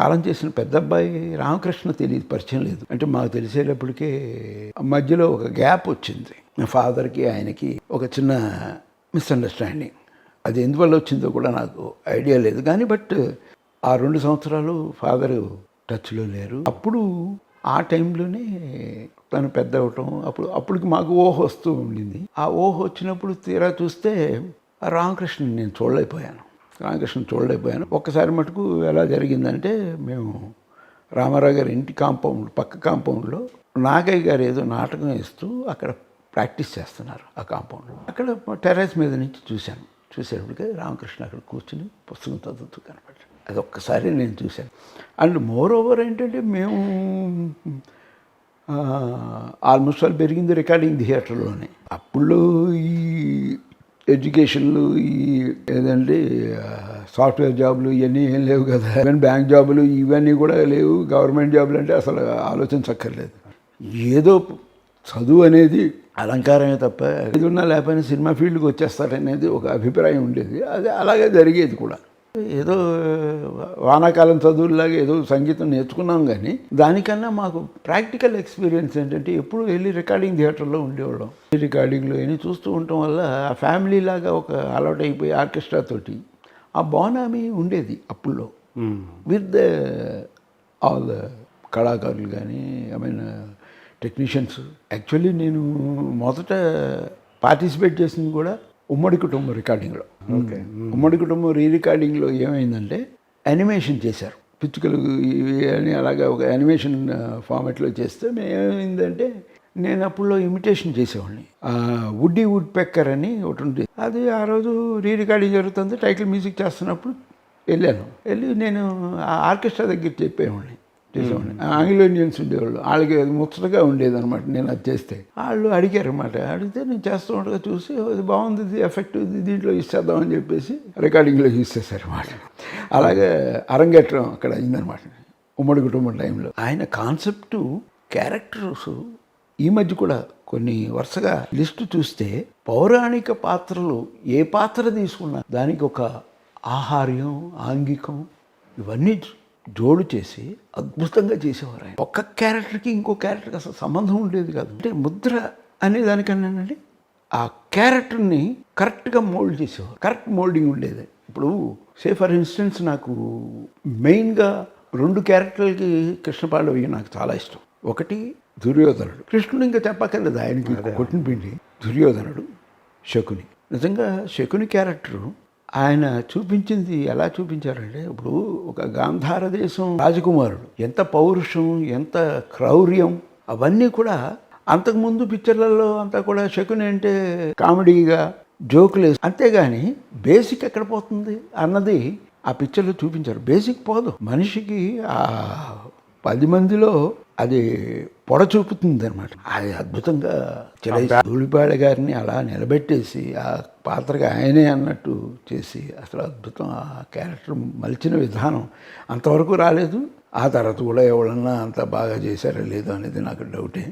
కాలం చేసిన పెద్ద అబ్బాయి రామకృష్ణ తెలియదు, పరిచయం లేదు. అంటే మాకు తెలిసేటప్పటికే మధ్యలో ఒక గ్యాప్ వచ్చింది. మా ఫాదర్కి ఆయనకి ఒక చిన్న మిస్అండర్స్టాండింగ్. అది ఎందువల్ల వచ్చిందో కూడా నాకు ఐడియా లేదు. కానీ బట్ ఆ 2 సంవత్సరాలు ఫాదరు టచ్లో లేరు. అప్పుడు ఆ టైంలోనే తను పెద్ద అవటం, అప్పటికి మాకు ఊహ వస్తూ ఉండింది. ఆ ఊహ వచ్చినప్పుడు తీరా చూస్తే రామకృష్ణ నేను చూడలేకపోయాను. ఒక్కసారి మటుకు ఎలా జరిగిందంటే, మేము రామారావు గారి ఇంటి కాంపౌండ్ పక్క కాంపౌండ్లో నాగయ్య గారు ఏదో నాటకం వేస్తూ అక్కడ ప్రాక్టీస్ చేస్తున్నారు. ఆ కాంపౌండ్లో అక్కడ టెర్రస్ మీద నుంచి చూసేటప్పటికే రామకృష్ణ అక్కడ కూర్చుని పుస్తకం చదువుతూ కనపడ్డాడు. అది ఒక్కసారి నేను చూశాను. అండ్ మోర్ ఓవర్ ఏంటంటే, మేము ఆల్మోస్ట్ ఆల్ పెరిగింది రికార్డింగ్ థియేటర్లోనే. అప్పుడు ఈ ఎడ్యుకేషన్లు, ఈ ఏదంటే సాఫ్ట్వేర్ జాబులు ఇవన్నీ ఏం లేవు కదా. ఈవెన్ బ్యాంక్ జాబులు ఇవన్నీ కూడా లేవు. గవర్నమెంట్ జాబులు అంటే అసలు ఆలోచించక్కర్లేదు. ఏదో చదువు అనేది అలంకారమే తప్ప ఇది ఉన్నా లేకపోయినా సినిమా ఫీల్డ్కి వచ్చేస్తారనేది ఒక అభిప్రాయం ఉండేది. అది అలాగే జరిగేది కూడా. ఏదో వానాకాలం చదువులాగా ఏదో సంగీతం నేర్చుకున్నాం, కానీ దానికన్నా మాకు ప్రాక్టికల్ ఎక్స్పీరియన్స్ ఏంటంటే, ఎప్పుడు వెళ్ళి రికార్డింగ్ థియేటర్లో ఉండేవాళ్ళం. రికార్డింగ్లో ఏమి చూస్తూ ఉండటం వల్ల ఆ ఫ్యామిలీ లాగా ఒక అలవాటు అయిపోయి ఆర్కెస్ట్రా తోటి ఆ బానామి ఉండేది అప్పుల్లో. విత్ ఆల్ ద కళాకారులు కానీ, ఐ మీన్ టెక్నీషియన్స్. యాక్చువల్లీ నేను మొదట పార్టిసిపేట్ చేసింది కూడా ఉమ్మడి కుటుంబం రికార్డింగ్లో. ఉమ్మడి కుటుంబం రికార్డింగ్లో ఏమైందంటే, యానిమేషన్ చేశారు. పిచ్చుకలు ఇవి అని అలాగా ఒక యానిమేషన్ ఫార్మాట్లో చేస్తే ఏమైందంటే, నేను అప్పుడులో ఇమిటేషన్ చేసేవాడిని. వుడ్ పెక్కర్ అని ఒకటి ఉంది. అది ఆ రోజు రికార్డింగ్ జరుగుతుంది, టైటిల్ మ్యూజిక్ చేస్తున్నప్పుడు వెళ్ళి నేను ఆ ఆర్కెస్ట్రా దగ్గర చేసేవాడిని. ఆంగ్లో ఇండియన్స్ ఉండేవాళ్ళు, వాళ్ళకి అది ముచ్చటగా ఉండేదన్నమాట. నేను అది చేస్తే వాళ్ళు అడిగారు అన్నమాట. అడిగితే నేను చేస్తూ ఉండగా చూసి అది బాగుంది, ఇది ఎఫెక్ట్ దీంట్లో ఇచ్చేద్దామని చెప్పేసి రికార్డింగ్లో యూజ్ చేశారు అన్నమాట. అలాగే అరంగేట్రం అక్కడ అయిందనమాట ఉమ్మడి కుటుంబం టైంలో. ఆయన కాన్సెప్టు, క్యారెక్టర్స్ ఈ మధ్య కూడా కొన్ని వరుసగా లిస్టు చూస్తే పౌరాణిక పాత్రలు ఏ పాత్ర తీసుకున్నా దానికి ఒక ఆహార్యం, ఆంగికం ఇవన్నీ జోడు చేసి అద్భుతంగా చేసేవారు ఆయన. ఒక్క క్యారెక్టర్కి ఇంకో క్యారెక్టర్కి అసలు సంబంధం ఉండేది కాదు. అంటే ముద్ర అనే దానికన్నానండి, ఆ క్యారెక్టర్ని కరెక్ట్గా మోల్డ్ చేసేవారు. కరెక్ట్ మోల్డింగ్ ఉండేది. ఇప్పుడు ఫర్ ఇన్స్టెన్స్ నాకు మెయిన్గా 2 క్యారెక్టర్లకి కృష్ణపాండవయ్య నాకు చాలా ఇష్టం. ఒకటి దుర్యోధనుడు. కృష్ణుడు ఇంకా చెప్పక్కర్లేదు, ఆయనకి కొట్టిన పిండి. దుర్యోధనుడు, శకుని. నిజంగా శకుని క్యారెక్టరు ఆయన చూపించింది ఎలా చూపించారంటే, ఇప్పుడు ఒక గాంధార దేశం రాజకుమారుడు ఎంత పౌరుషం, ఎంత క్రౌర్యం, అవన్నీ కూడా అంతకుముందు పిక్చర్లలో అంతా కూడా శకుని అంటే కామెడీగా జోకులు, అంతేగాని బేసిక్ ఎక్కడ పోతుంది అన్నది ఆ పిక్చర్లో చూపించారు. బేసిక్ పోదు. మనిషికి ఆ 10 మందిలో అది పొడ చూపుతుంది అనమాట. అది అద్భుతంగా ధూళిపాడ గారిని అలా నిలబెట్టేసి ఆ పాత్రగా ఆయనే అన్నట్టు చేసి అసలు అద్భుతం. ఆ క్యారెక్టర్ మలిచిన విధానం అంతవరకు రాలేదు. ఆ తర్వాత కూడా ఎవరన్నా అంత బాగా చేశారో లేదో అనేది నాకు డౌటే.